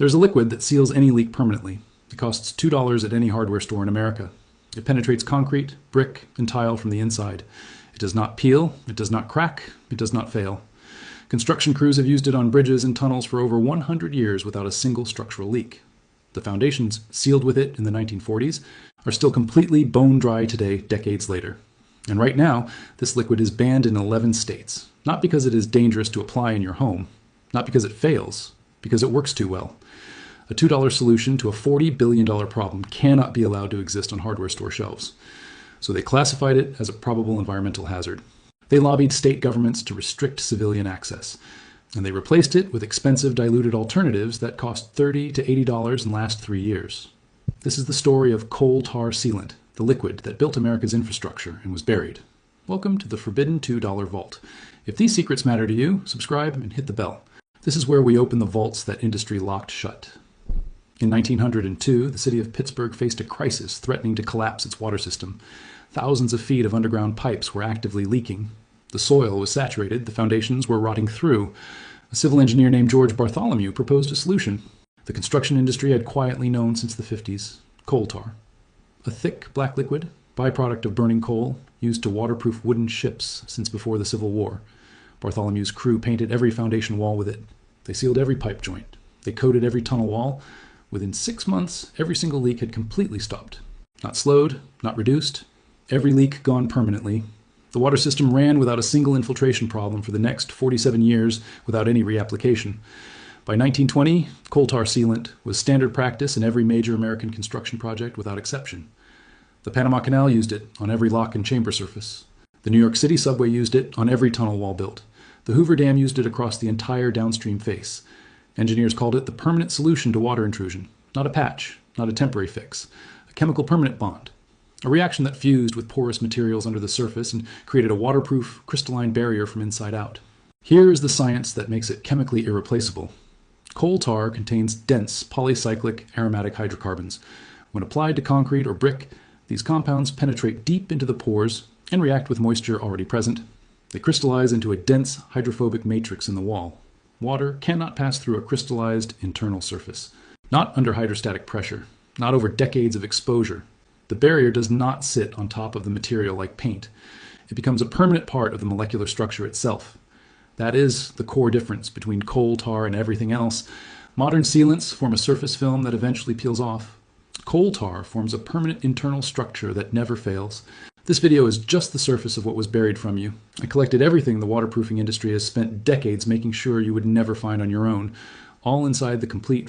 There's a liquid that seals any leak permanently. It costs $2 at any hardware store in America. It penetrates concrete, brick, and tile from the inside. It does not peel, it does not crack, it does not fail. Construction crews have used it on bridges and tunnels for over 100 years without a single structural leak. The foundations sealed with it in the 1940s are still completely bone dry today, decades later. And right now, this liquid is banned in 11 states, not because it is dangerous to apply in your home, not because it fails, because it works too well. A $2 solution to a $40 billion problem cannot be allowed to exist on hardware store shelves. So they classified it as a probable environmental hazard. They lobbied state governments to restrict civilian access, and they replaced it with expensive diluted alternatives that cost $30 to $80 and last 3 years. This is the story of coal tar sealant, the liquid that built America's infrastructure and was buried. Welcome to the Forbidden $2 Vault. If these secrets matter to you, subscribe and hit the bell. This is where we open the vaults that industry locked shut. In 1902, the city of Pittsburgh faced a crisis threatening to collapse its water system. Thousands of feet of underground pipes were actively leaking. The soil was saturated, the foundations were rotting through. A civil engineer named George Bartholomew proposed a solution. The construction industry had quietly known since the 50s: coal tar. A thick black liquid, byproduct of burning coal, used to waterproof wooden ships since before the Civil War. Bartholomew's crew painted every foundation wall with it. They sealed every pipe joint. They coated every tunnel wall. Within 6 months, every single leak had completely stopped. Not slowed, not reduced. Every leak gone permanently. The water system ran without a single infiltration problem for the next 47 years without any reapplication. By 1920, coal tar sealant was standard practice in every major American construction project without exception. The Panama Canal used it on every lock and chamber surface. The New York City subway used it on every tunnel wall built. The Hoover Dam used it across the entire downstream face. Engineers called it the permanent solution to water intrusion. Not a patch, not a temporary fix. A chemical permanent bond. A reaction that fused with porous materials under the surface and created a waterproof, crystalline barrier from inside out. Here is the science that makes it chemically irreplaceable. Coal tar contains dense polycyclic aromatic hydrocarbons. When applied to concrete or brick, these compounds penetrate deep into the pores and react with moisture already present. They crystallize into a dense hydrophobic matrix in the wall. Water cannot pass through a crystallized internal surface. Not under hydrostatic pressure, not over decades of exposure. The barrier does not sit on top of the material like paint. It becomes a permanent part of the molecular structure itself. That is the core difference between coal tar and everything else. Modern sealants form a surface film that eventually peels off. Coal tar forms a permanent internal structure that never fails. This video is just the surface of what was buried from you. I collected everything the waterproofing industry has spent decades making sure you would never find on your own, all inside the complete